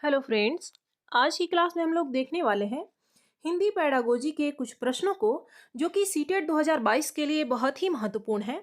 Hello friends. आज की class में हम लोग देखने वाले हैं हिंदी पेडागोजी के कुछ प्रश्नों को, जो कि सीटेट 2022 के लिए बहुत ही महत्वपूर्ण है।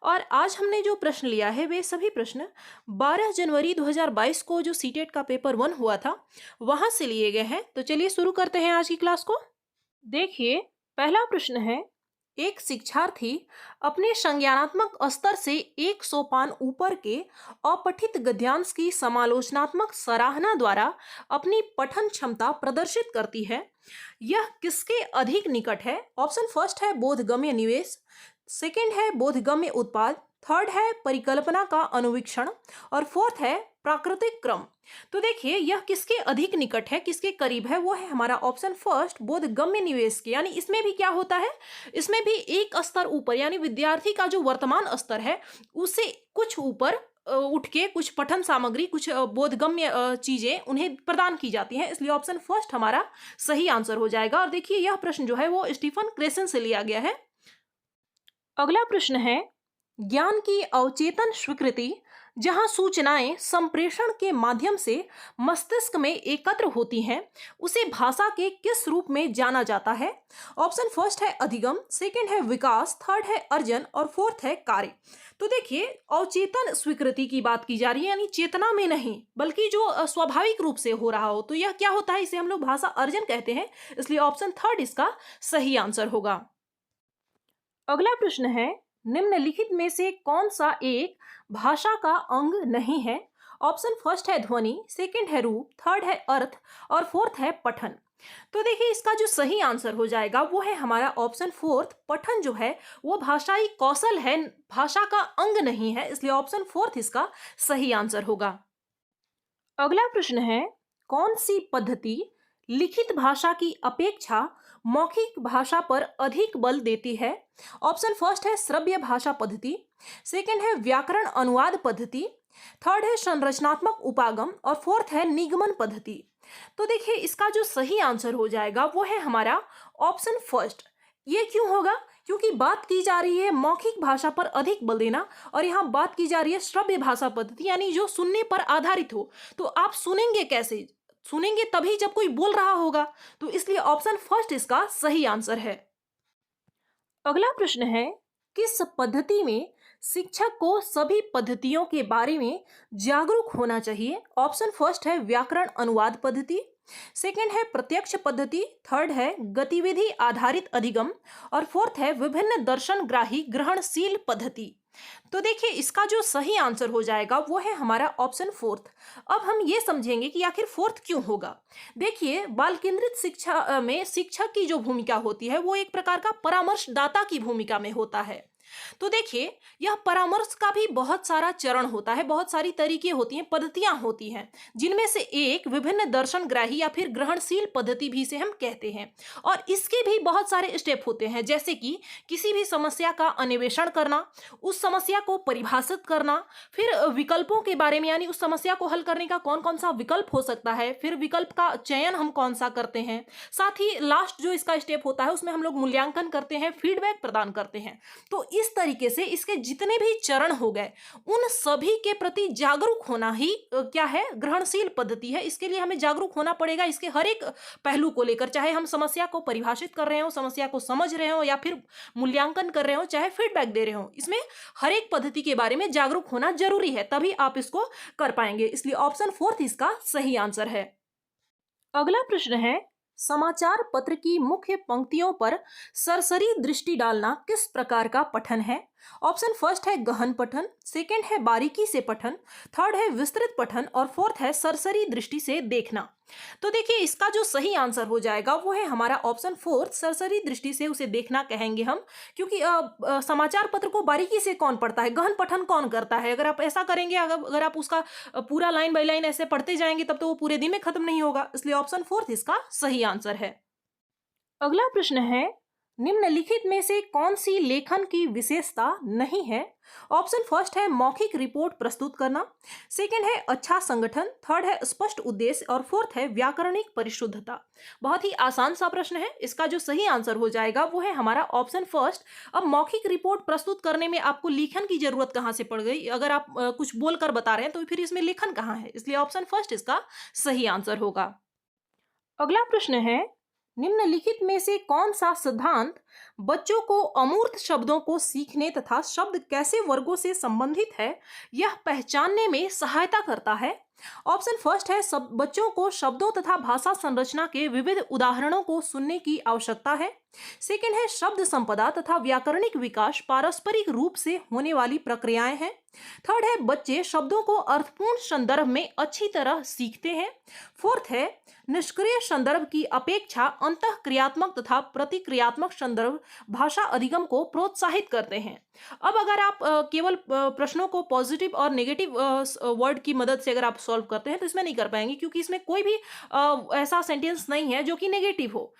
और आज हमने जो प्रश्न लिया है वे सभी प्रश्न 12 जनवरी 2022 को जो सीटेट का पेपर 1 हुआ था वहां से लिए गए हैं। तो चलिए शुरू करते हैं आज की क्लास को। देखिए, पहला प्रश्न है, एक शिक्षार्थी अपने संज्ञानात्मक स्तर से एक सोपान ऊपर के अपठित गद्यांश की समालोचनात्मक सराहना द्वारा अपनी पठन क्षमता प्रदर्शित करती है। यह किसके अधिक निकट है? ऑप्शन फर्स्ट है बोधगम्य निवेश, सेकंड है बोधगम्य उत्पाद, थर्ड है परिकल्पना का अनुवीक्षण और फोर्थ है प्राकृतिक क्रम। तो देखिए, यह किसके अधिक निकट है, किसके करीब है? वो है हमारा ऑप्शन फर्स्ट बोधगम्य निवेश के। यानी इसमें भी क्या होता है, इसमें भी एक स्तर ऊपर, यानी विद्यार्थी का जो वर्तमान स्तर है उससे कुछ ऊपर उठ के कुछ पठन सामग्री, कुछ बोधगम्य चीजें उन्हें प्रदान की जाती हैं। इसलिए ऑप्शन फर्स्ट हमारा सही आंसर हो जाएगा। और देखिए, यह प्रश्न जो है वो स्टीफन क्रेसन से लिया गया है। अगला प्रश्न है, ज्ञान की अवचेतन स्वीकृति जहां सूचनाएं संप्रेषण के माध्यम से मस्तिष्क में एकत्र होती हैं, उसे भाषा के किस रूप में जाना जाता है? ऑप्शन फर्स्ट है अधिगम, सेकंड है विकास, थर्ड है अर्जन और फोर्थ है कार्य। तो देखिए, अवचेतन स्वीकृति की बात की जा रही है, यानी चेतना में नहीं बल्कि जो स्वाभाविक रूप से हो रहा हो, तो यह क्या होता है? इसे हम लोग भाषा अर्जन कहते हैं। इसलिए ऑप्शन थर्ड इसका सही आंसर होगा। अगला प्रश्न है, निम्नलिखित में से कौन सा एक भाषा का अंग नहीं है? ऑप्शन फर्स्ट है ध्वनि, सेकंड है रूप, थर्ड है अर्थ और फोर्थ है पठन। तो देखिए, इसका जो सही आंसर हो जाएगा वो है हमारा ऑप्शन फोर्थ। पठन जो है वो भाषाई कौशल है, भाषा का अंग नहीं है। इसलिए ऑप्शन फोर्थ इसका सही आंसर होगा। अगला प्रश्न है, कौन सी पद्धति लिखित भाषा की अपेक्षा मौखिक भाषा पर अधिक बल देती है? ऑप्शन फर्स्ट है श्रव्य भाषा पद्धति, सेकंड है व्याकरण अनुवाद पद्धति, थर्ड है संरचनात्मक उपागम और फोर्थ है निगमन पद्धति। तो देखिए, इसका जो सही आंसर हो जाएगा वो है हमारा ऑप्शन फर्स्ट। ये क्यों होगा? क्योंकि बात की जा रही है मौखिक भाषा पर अधिक बल देना, और यहाँ बात की जा रही है श्रव्य भाषा पद्धति, यानी जो सुनने पर आधारित हो। तो आप सुनेंगे कैसे? सुनेंगे तभी जब कोई बोल रहा होगा। तो इसलिए ऑप्शन फर्स्ट इसका सही आंसर है। अगला प्रश्न है, किस पद्धति में शिक्षक को सभी पद्धतियों के बारे में जागरूक होना चाहिए? ऑप्शन फर्स्ट है व्याकरण अनुवाद पद्धति, सेकंड है प्रत्यक्ष पद्धति, थर्ड है गतिविधि आधारित अधिगम और फोर्थ है विभिन्न दर्शनग्राही ग्रहणशील पद्धति। तो देखिए, इसका जो सही आंसर हो जाएगा वो है हमारा ऑप्शन फोर्थ। अब हम ये समझेंगे कि आखिर फोर्थ क्यों होगा। देखिए, बाल केंद्रित शिक्षा में शिक्षक की जो भूमिका होती है वो एक प्रकार का परामर्शदाता की भूमिका में होता है। तो देखिए, यह परामर्श का भी बहुत सारा चरण होता है, बहुत सारी तरीके होती हैं, पद्धतियां होती हैं, जिनमें से एक विभिन्न दर्शनग्राही या फिर ग्रहणशील पद्धति भी से हम कहते हैं। और इसके भी बहुत सारे स्टेप होते हैं, जैसे कि किसी भी समस्या का अन्वेषण करना, उस समस्या को परिभाषित करना, फिर विकल्पों के बारे में, यानी उस समस्या को हल करने का कौन कौन सा विकल्प हो सकता है, फिर विकल्प का चयन हम कौन सा करते हैं, साथ ही लास्ट जो इसका स्टेप होता है उसमें हम लोग मूल्यांकन करते हैं, फीडबैक प्रदान करते हैं। तो इस तरीके से इसके जितने भी चरण हो गए उन सभी के प्रति जागरूक होना ही क्या है, ग्रहणशील पद्धति है। इसके लिए हमें जागरूक होना पड़ेगा, इसके हर एक पहलू को लेकर, चाहे हम समस्या को परिभाषित कर रहे हो, समस्या को समझ रहे हो या फिर मूल्यांकन कर रहे हो, चाहे फीडबैक दे रहे हो, इसमें हर एक पद्धति के बारे में जागरूक होना जरूरी है, तभी आप इसको कर पाएंगे। इसलिए ऑप्शन फोर्थ इसका सही आंसर है। अगला प्रश्न है, समाचार पत्र की मुख्य पंक्तियों पर सरसरी दृष्टि डालना किस प्रकार का पठन है? ऑप्शन फर्स्ट है गहन पठन, सेकंड है बारीकी से पठन, थर्ड है विस्तृत पठन और फोर्थ है सरसरी दृष्टि से देखना। तो देखिए, इसका जो सही आंसर हो जाएगा वो है हमारा ऑप्शन फोर्थ, सरसरी दृष्टि से उसे देखना कहेंगे हम। क्योंकि समाचार पत्र को बारीकी से कौन पढ़ता है, गहन पठन कौन करता है? अगर आप ऐसा करेंगे, अगर आप उसका पूरा लाइन बाय लाइन ऐसे पढ़ते जाएंगे तब तो वो पूरे दिन में खत्म नहीं होगा। इसलिए ऑप्शन फोर्थ इसका सही आंसर है। अगला प्रश्न है, निम्नलिखित में से कौन सी लेखन की विशेषता नहीं है? ऑप्शन फर्स्ट है मौखिक रिपोर्ट प्रस्तुत करना, सेकंड है अच्छा संगठन, थर्ड है स्पष्ट उद्देश्य और फोर्थ है व्याकरणिक परिशुद्धता। बहुत ही आसान सा प्रश्न है। इसका जो सही आंसर हो जाएगा वो है हमारा ऑप्शन फर्स्ट। अब मौखिक रिपोर्ट प्रस्तुत करने में आपको लेखन की जरूरत कहाँ से पड़ गई? अगर आप कुछ बोलकर बता रहे हैं तो फिर इसमें लेखन कहाँ है? इसलिए ऑप्शन फर्स्ट इसका सही आंसर होगा। अगला प्रश्न है, निम्नलिखित में से कौन सा सिद्धांत बच्चों को अमूर्त शब्दों को सीखने तथा शब्द कैसे वर्गों से संबंधित है यह पहचानने में सहायता करता है? ऑप्शन फर्स्ट है सब बच्चों को शब्दों तथा भाषा संरचना के विविध उदाहरणों को सुनने की आवश्यकता है, सेकंड है शब्द संपदा तथा व्याकरणिक विकास पारस्परिक रूप से होने वाली प्रक्रियाएं हैं, थर्ड है बच्चे शब्दों को अर्थपूर्ण संदर्भ में अच्छी तरह सीखते हैं, फोर्थ है निष्क्रिय संदर्भ की अपेक्षा अंतःक्रियात्मक तथा प्रतिक्रियात्मक संदर्भ भाषा अधिगम को प्रोत्साहित करते हैं। अब अगर आप केवल प्रश्नों को पॉजिटिव और नेगेटिव वर्ड की मदद से अगर आप सॉल्व करते हैं तो इसमें नहीं कर पाएंगे, क्योंकि इसमें कोई भी ऐसा सेंटेंस नहीं है जो कि नेगेटिव हो।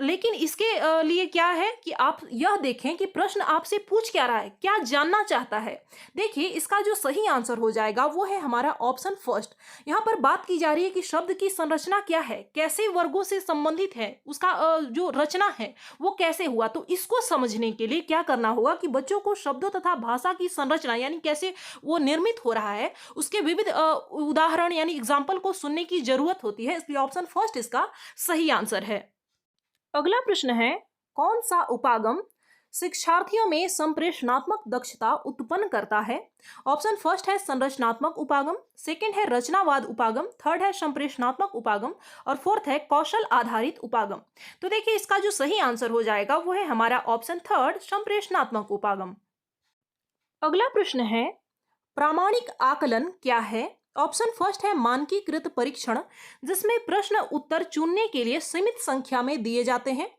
लेकिन इसके लिए क्या है कि आप यह देखें कि प्रश्न आपसे पूछ क्या रहा है, क्या जानना चाहता है। देखिए इसका जो सही आंसर हो जाएगा वो है हमारा ऑप्शन फर्स्ट। यहाँ पर बात की जा रही है कि शब्द की संरचना क्या है, कैसे वर्गों से संबंधित है, उसका जो रचना है वो कैसे हुआ। तो इसको समझने के लिए क्या करना होगा कि बच्चों को शब्दों तथा भाषा की संरचना यानी कैसे वो निर्मित हो रहा है उसके विविध उदाहरण यानी एग्जाम्पल को सुनने की जरूरत होती है। इसलिए ऑप्शन फर्स्ट इसका सही आंसर है। अगला प्रश्न है, कौन सा उपागम शिक्षार्थियों में संप्रेषणात्मक दक्षता उत्पन्न करता है? ऑप्शन फर्स्ट है संरचनात्मक उपागम, सेकंड है रचनावाद उपागम, थर्ड है संप्रेषणात्मक उपागम और फोर्थ है कौशल आधारित उपागम। तो देखिए इसका जो सही आंसर हो जाएगा वो है हमारा ऑप्शन थर्ड संप्रेषणात्मक उपागम। अगला प्रश्न है, प्रामाणिक आकलन क्या है? ऑप्शन फर्स्ट है मानकीकृत परीक्षण, जिसमें प्रश्न उत्तर चुनने के लिए सीमित संख्या में दिए जाते हैं,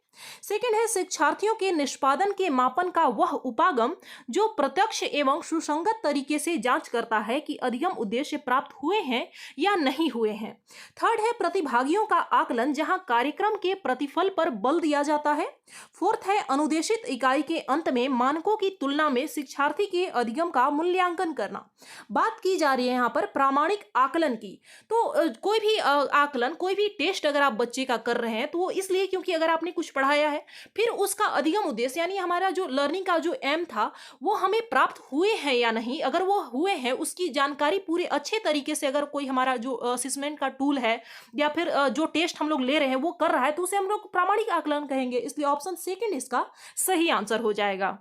सेकंड है शिक्षार्थियों के निष्पादन के मापन का वह उपागम जो प्रत्यक्ष एवं सुसंगत तरीके से जांच करता है कि अधिगम उद्देश्य प्राप्त हुए हैं या नहीं हुए हैं, थर्ड है प्रतिभागियों का आकलन जहां कार्यक्रम के प्रतिफल पर बल दिया जाता है, फोर्थ है अनुदेशित इकाई के अंत में मानकों की तुलना में शिक्षार्थी के अधिगम का मूल्यांकन करना। बात की जा रही है यहाँ पर प्रामाणिक आकलन की। तो कोई भी आकलन कोई भी टेस्ट अगर आप बच्चे का कर रहे हैं तो वो इसलिए क्योंकि अगर आपने कुछ पढ़ाया है फिर उसका अधिगम उद्देश्य यानी हमारा जो लर्निंग का जो एम था वो हमें प्राप्त हुए हैं या नहीं, अगर वो हुए हैं उसकी जानकारी पूरे अच्छे तरीके से अगर कोई हमारा जो असेसमेंट का टूल है या फिर जो टेस्ट हम लोग ले रहे हैं वो कर रहा है तो उसे हम लोग प्रामाणिक आकलन कहेंगे। इसलिए ऑप्शन सेकंड इसका सही आंसर हो जाएगा।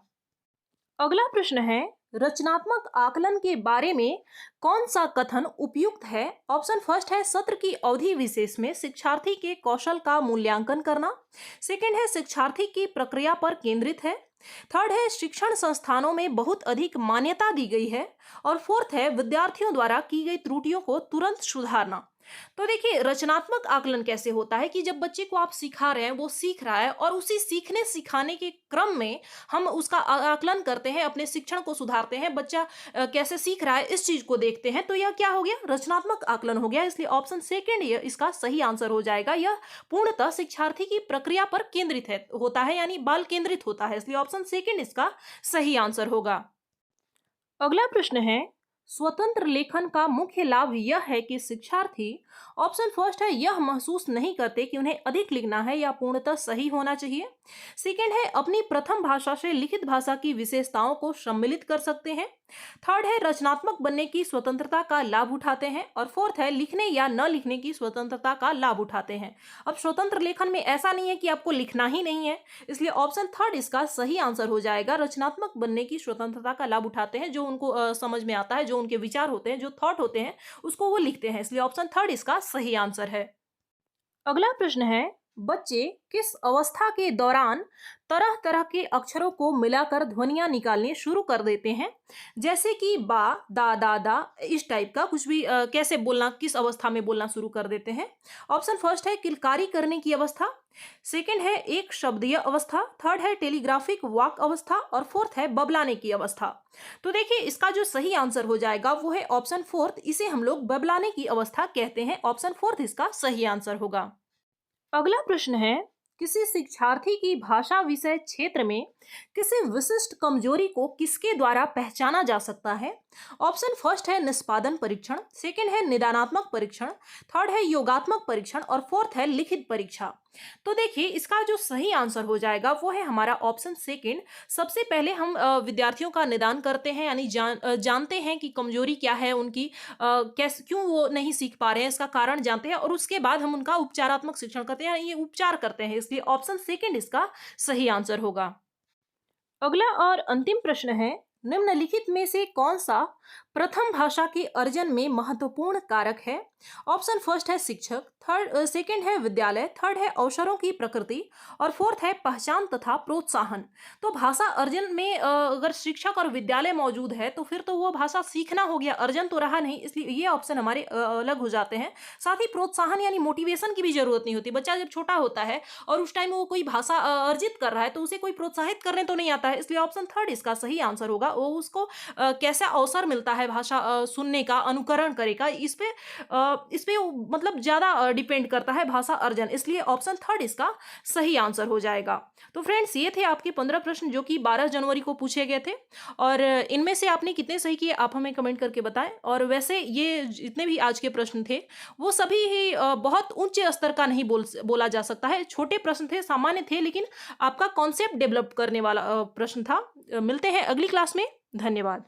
अगला प्रश्न है, रचनात्मक आकलन के बारे में कौन सा कथन उपयुक्त है? ऑप्शन फर्स्ट है सत्र की अवधि विशेष में शिक्षार्थी के कौशल का मूल्यांकन करना, सेकंड है शिक्षार्थी की प्रक्रिया पर केंद्रित है, थर्ड है शिक्षण संस्थानों में बहुत अधिक मान्यता दी गई है और फोर्थ है विद्यार्थियों द्वारा की गई त्रुटियों को तुरंत सुधारना। तो देखिए रचनात्मक आकलन कैसे होता है कि जब बच्चे को आप सिखा रहे हैं वो सीख रहा है और उसी सीखने सिखाने के क्रम में हम उसका आकलन करते हैं, अपने शिक्षण को सुधारते हैं, बच्चा कैसे सीख रहा है इस चीज को देखते हैं, तो यह क्या हो गया, रचनात्मक आकलन हो गया। इसलिए ऑप्शन सेकंड ये इसका सही आंसर हो जाएगा। यह पूर्णतः शिक्षार्थी की प्रक्रिया पर केंद्रित होता है यानी बाल केंद्रित होता है। इसलिए ऑप्शन सेकंड इसका सही आंसर होगा। अगला प्रश्न है, स्वतंत्र लेखन का मुख्य लाभ यह है कि शिक्षार्थी, ऑप्शन फर्स्ट है यह महसूस नहीं करते कि उन्हें अधिक लिखना है या पूर्णतः सही होना चाहिए, सेकंड है अपनी प्रथम भाषा से लिखित भाषा की विशेषताओं को सम्मिलित कर सकते हैं, थर्ड है रचनात्मक बनने की स्वतंत्रता का लाभ उठाते हैं और फोर्थ है लिखने या न लिखने की स्वतंत्रता का लाभ उठाते हैं। अब स्वतंत्र लेखन में ऐसा नहीं है कि आपको लिखना ही नहीं है, इसलिए ऑप्शन थर्ड इसका सही आंसर हो जाएगा। रचनात्मक बनने की स्वतंत्रता का लाभ उठाते हैं, जो उनको समझ में आता है, जो उनके विचार होते हैं, जो थॉट होते हैं उसको वो लिखते हैं। इसलिए ऑप्शन थर्ड इसका सही आंसर है। अगला प्रश्न है, बच्चे किस अवस्था के दौरान तरह तरह के अक्षरों को मिलाकर ध्वनियां निकालने शुरू कर देते हैं, जैसे कि बा दा दा दा, इस टाइप का कुछ भी कैसे बोलना, किस अवस्था में बोलना शुरू कर देते हैं? ऑप्शन फर्स्ट है किलकारी करने की अवस्था, सेकंड है एक शब्दीय अवस्था, थर्ड है टेलीग्राफिक वाक अवस्था और फोर्थ है बबलाने की अवस्था। तो देखिए इसका जो सही आंसर हो जाएगा वो है ऑप्शन फोर्थ, इसे हम लोग बबलाने की अवस्था कहते हैं। ऑप्शन फोर्थ इसका सही आंसर होगा। अगला प्रश्न है, किसी शिक्षार्थी की भाषा विषय क्षेत्र में किसी विशिष्ट कमजोरी को किसके द्वारा पहचाना जा सकता है? ऑप्शन फर्स्ट है निष्पादन परीक्षण, सेकंड है निदानात्मक परीक्षण, थर्ड है योगात्मक परीक्षण और फोर्थ है लिखित परीक्षा। तो देखिए इसका जो सही आंसर हो जाएगा वो है हमारा ऑप्शन सेकंड। सबसे पहले हम विद्यार्थियों का निदान करते हैं, यानी जानते हैं कि कमजोरी क्या है उनकी, कैसे क्यों वो नहीं सीख पा रहे हैं, इसका कारण जानते हैं और उसके बाद हम उनका उपचारात्मक शिक्षण करते हैं, ये उपचार करते हैं। इसलिए ऑप्शन सेकंड इसका सही आंसर होगा। अगला और अंतिम प्रश्न है, निम्नलिखित में से कौन सा प्रथम भाषा के अर्जन में महत्वपूर्ण कारक है? ऑप्शन फर्स्ट है शिक्षक, थर्ड सेकंड है विद्यालय, थर्ड है अवसरों की प्रकृति और फोर्थ है पहचान तथा प्रोत्साहन। तो भाषा अर्जन में अगर शिक्षक और विद्यालय मौजूद है तो फिर तो वो भाषा सीखना हो गया, अर्जन तो रहा नहीं, इसलिए ये ऑप्शन हमारे अलग हो जाते हैं। साथ ही प्रोत्साहन यानी मोटिवेशन की भी जरूरत नहीं होती। बच्चा जब छोटा होता है और उस टाइम वो कोई भाषा अर्जित कर रहा है तो उसे कोई प्रोत्साहित करने तो नहीं आता है, इसलिए ऑप्शन थर्ड इसका सही आंसर होगा। वो उसको कैसा अवसर मिलता है भाषा सुनने का, अनुकरण करे का, इस पे मतलब ज्यादा डिपेंड करता है भाषा अर्जन, इसलिए ऑप्शन थर्ड इसका सही आंसर हो जाएगा। तो फ्रेंड्स ये थे आपके 15 प्रश्न जो कि 12 जनवरी को पूछे गए थे और इनमें से आपने कितने सही किए आप हमें कमेंट करके बताएं। और वैसे ये जितने भी आज के प्रश्न थे वो सभी ही बहुत ऊंचे स्तर का नहीं बोला जा सकता है, छोटे प्रश्न थे, सामान्य थे, लेकिन आपका कॉन्सेप्ट डेवलप करने वाला प्रश्न था। मिलते हैं अगली क्लास में। धन्यवाद।